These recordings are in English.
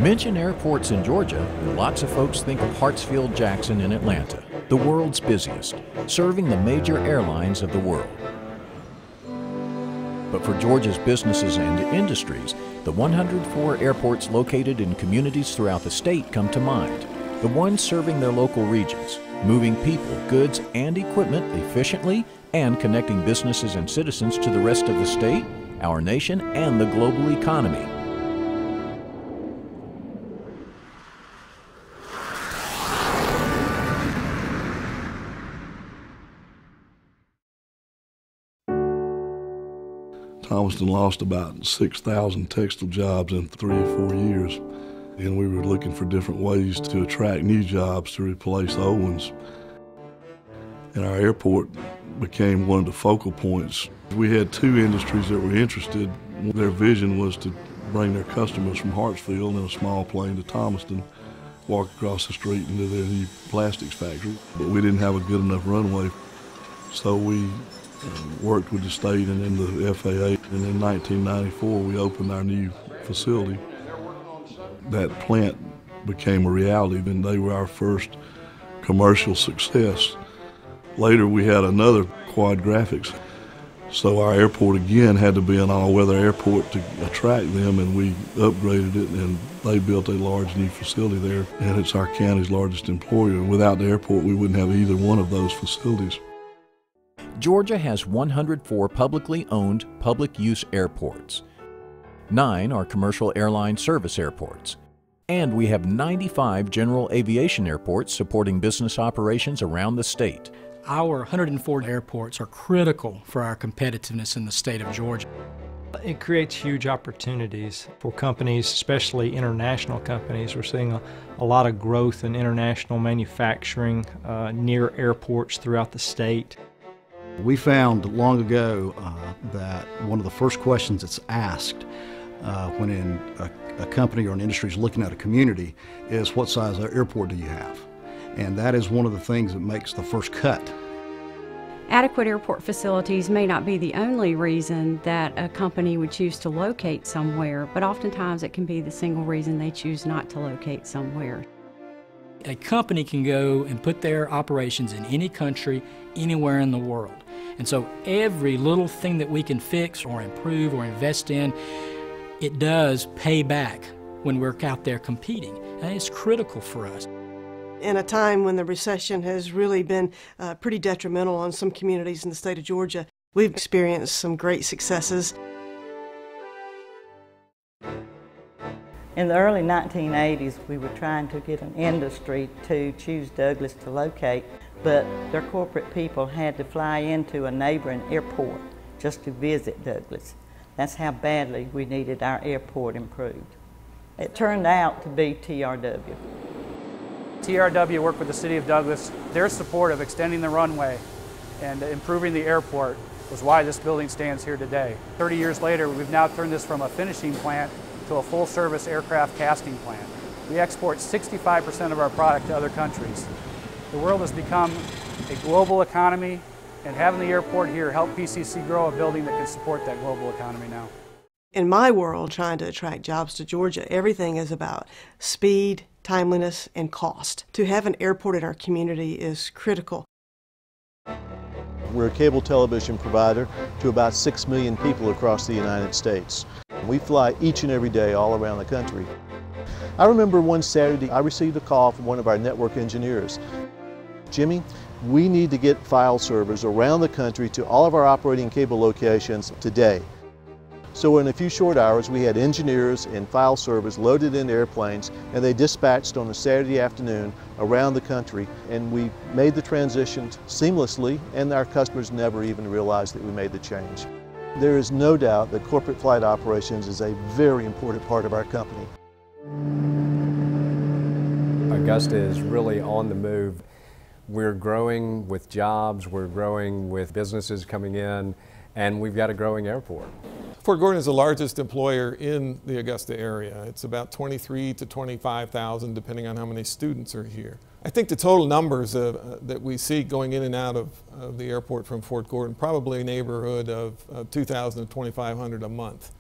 Mention airports in Georgia, and lots of folks think of Hartsfield-Jackson in Atlanta, the world's busiest, serving the major airlines of the world. But for Georgia's businesses and industries, the 104 airports located in communities throughout the state come to mind. The ones serving their local regions, moving people, goods, and equipment efficiently and connecting businesses and citizens to the rest of the state, our nation, and the global economy. Thomaston lost about 6,000 textile jobs in 3 or 4 years, and we were looking for different ways to attract new jobs to replace the old ones. And our airport became one of the focal points. We had 2 industries that were interested. Their vision was to bring their customers from Hartsfield in a small plane to Thomaston, walk across the street into their new plastics factory. But we didn't have a good enough runway, so we worked with the state and then the FAA, and in 1994 we opened our new facility. That plant became a reality, and they were our first commercial success. Later we had another quad graphics, so our airport again had to be an all-weather airport to attract them, and we upgraded it, and they built a large new facility there, and it's our county's largest employer. And without the airport we wouldn't have either one of those facilities. Georgia has 104 publicly owned public-use airports. 9 are commercial airline service airports. And we have 95 general aviation airports supporting business operations around the state. Our 104 airports are critical for our competitiveness in the state of Georgia. It creates huge opportunities for companies, especially international companies. We're seeing a lot of growth in international manufacturing near airports throughout the state. We found long ago that one of the first questions that's asked when a company or an industry is looking at a community is, what size airport do you have? And that is one of the things that makes the first cut. Adequate airport facilities may not be the only reason that a company would choose to locate somewhere, but oftentimes it can be the single reason they choose not to locate somewhere. A company can go and put their operations in any country, anywhere in the world. And so every little thing that we can fix or improve or invest in, it does pay back when we're out there competing. And it's critical for us. In a time when the recession has really been pretty detrimental on some communities in the state of Georgia, we've experienced some great successes. In the early 1980s, we were trying to get an industry to choose Douglas to locate, but their corporate people had to fly into a neighboring airport just to visit Douglas. That's how badly we needed our airport improved. It turned out to be TRW. TRW worked with the City of Douglas. Their support of extending the runway and improving the airport was why this building stands here today. 30 years later, we've now turned this from a finishing plant to a full-service aircraft casting plant. We export 65% of our product to other countries. The world has become a global economy, and having the airport here helped PCC grow a building that can support that global economy now. In my world, trying to attract jobs to Georgia, everything is about speed, timeliness, and cost. To have an airport in our community is critical. We're a cable television provider to about 6 million people across the United States. We fly each and every day all around the country. I remember one Saturday I received a call from one of our network engineers. Jimmy, we need to get file servers around the country to all of our operating cable locations today. So in a few short hours we had engineers and file servers loaded into airplanes, and they dispatched on a Saturday afternoon around the country, and we made the transition seamlessly, and our customers never even realized that we made the change. There is no doubt that corporate flight operations is a very important part of our company. Augusta is really on the move. We're growing with jobs, we're growing with businesses coming in, and we've got a growing airport. Fort Gordon is the largest employer in the Augusta area. It's about 23 to 25,000 depending on how many students are here. I think the total numbers that we see going in and out of the airport from Fort Gordon, probably a neighborhood of 2,000 to 2,500 a month.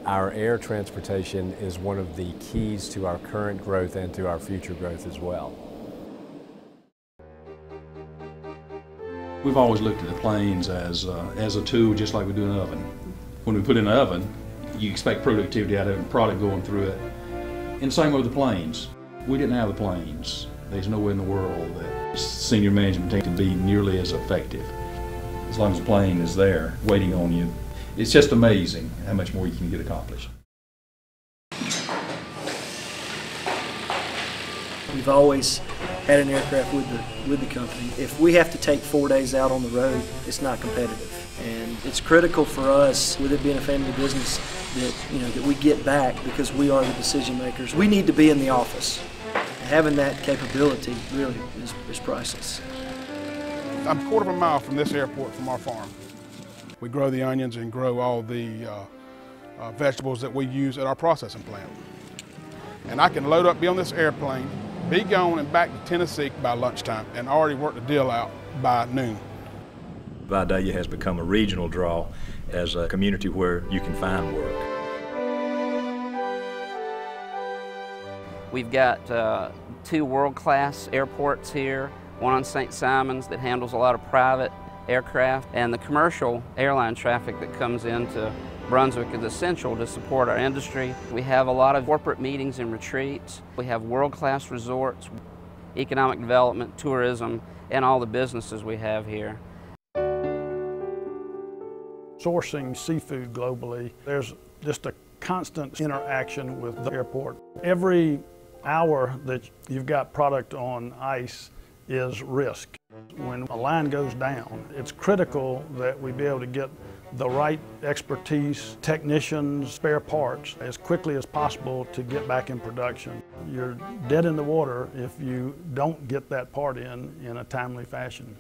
Our air transportation is one of the keys to our current growth and to our future growth as well. We've always looked at the planes as a tool, just like we do an oven. When we put in an oven, you expect productivity out of it and product going through it. And same with the planes. We didn't have the planes. There's nowhere in the world that senior management team can be nearly as effective. As long as the plane is there, waiting on you, it's just amazing how much more you can get accomplished. We've always had an aircraft with the company. If we have to take 4 days out on the road, it's not competitive. And it's critical for us, with it being a family business, that we get back because we are the decision makers. We need to be in the office. Having that capability really is priceless. I'm a quarter of a mile from this airport from our farm. We grow the onions and grow all the vegetables that we use at our processing plant. And I can load up, be on this airplane, be gone and back to Tennessee by lunchtime and already work the deal out by noon. Vidalia has become a regional draw as a community where you can find work. We've got 2 world-class airports here, one on St. Simons that handles a lot of private aircraft, and the commercial airline traffic that comes into Brunswick is essential to support our industry. We have a lot of corporate meetings and retreats. We have world-class resorts, economic development, tourism, and all the businesses we have here. Sourcing seafood globally, there's just a constant interaction with the airport. Every hour that you've got product on ice is risk. When a line goes down, it's critical that we be able to get the right expertise, technicians, spare parts as quickly as possible to get back in production. You're dead in the water if you don't get that part in a timely fashion.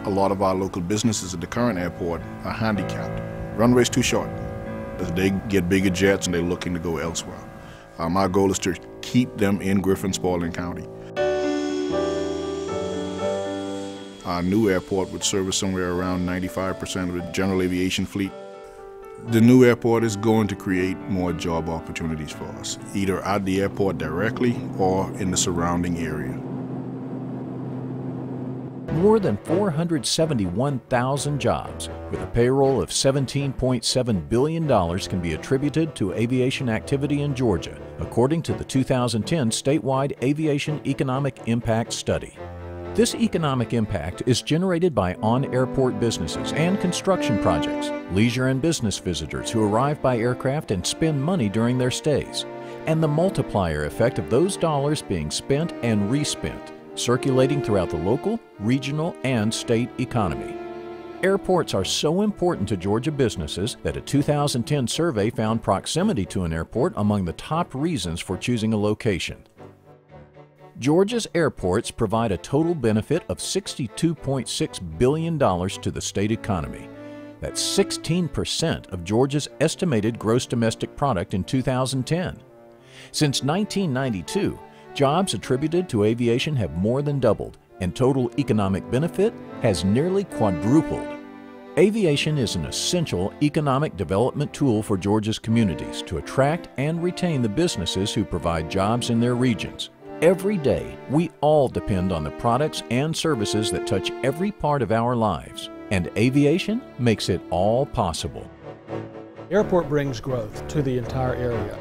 A lot of our local businesses at the current airport are handicapped. Runway's too short. As they get bigger jets and they're looking to go elsewhere. My goal is to keep them in Griffin-Spalding County. Our new airport would service somewhere around 95% of the general aviation fleet. The new airport is going to create more job opportunities for us, either at the airport directly or in the surrounding area. More than 471,000 jobs with a payroll of $17.7 billion can be attributed to aviation activity in Georgia, according to the 2010 statewide Aviation Economic Impact Study. This economic impact is generated by on-airport businesses and construction projects, leisure and business visitors who arrive by aircraft and spend money during their stays, and the multiplier effect of those dollars being spent and respent, circulating throughout the local, regional, and state economy. Airports are so important to Georgia businesses that a 2010 survey found proximity to an airport among the top reasons for choosing a location. Georgia's airports provide a total benefit of $62.6 billion to the state economy. That's 16% of Georgia's estimated gross domestic product in 2010. Since 1992, jobs attributed to aviation have more than doubled, and total economic benefit has nearly quadrupled. Aviation is an essential economic development tool for Georgia's communities to attract and retain the businesses who provide jobs in their regions. Every day, we all depend on the products and services that touch every part of our lives, and aviation makes it all possible. Airport brings growth to the entire area.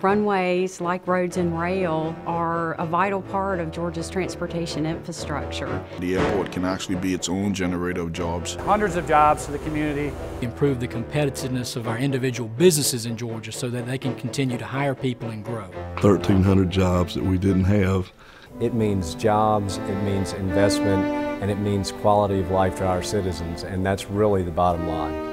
Runways, like roads and rail, are a vital part of Georgia's transportation infrastructure. The airport can actually be its own generator of jobs. Hundreds of jobs to the community. Improve the competitiveness of our individual businesses in Georgia so that they can continue to hire people and grow. 1,300 jobs that we didn't have. It means jobs, it means investment, and it means quality of life to our citizens, and that's really the bottom line.